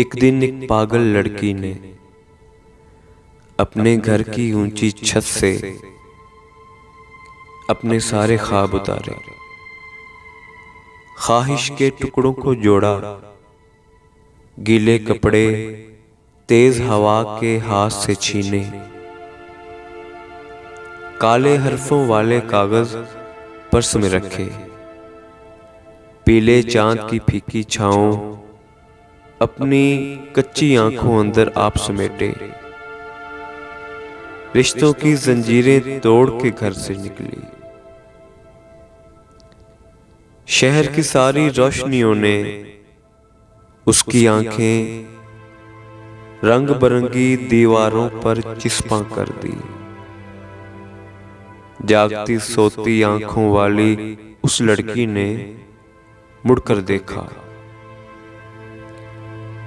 एक दिन एक पागल लड़की ने अपने घर की ऊंची छत से अपने सारे ख्वाब उतारे, ख्वाहिश के टुकड़ों को जोड़ा, गीले कपड़े तेज हवा के हाथ से छीने, काले हरफों वाले कागज पर्स में रखे, पीले चांद की फीकी छाओं अपनी कच्ची आंखों अंदर आप समेटे, रिश्तों की जंजीरें तोड़ के घर से निकली। शहर की सारी रोशनियों ने उसकी आंखें रंग बरंगी दीवारों पर चिस्पा कर दी। जागती सोती आंखों वाली उस लड़की ने मुड़कर देखा।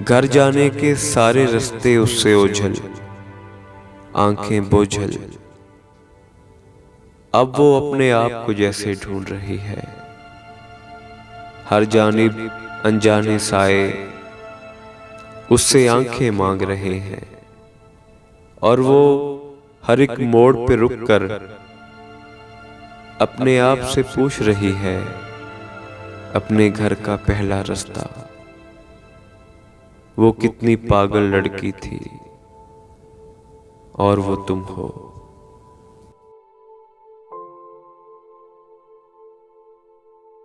घर जाने के सारे रास्ते उससे ओझल, आंखें बोझल। अब वो अपने आप को जैसे ढूंढ रही है। हर जानिब अनजाने साए उससे आंखें मांग रहे हैं, और वो हर एक मोड़ पे रुककर अपने आप से पूछ रही है अपने घर का पहला रास्ता। वो कितनी पागल लड़की थी, और वो तुम हो।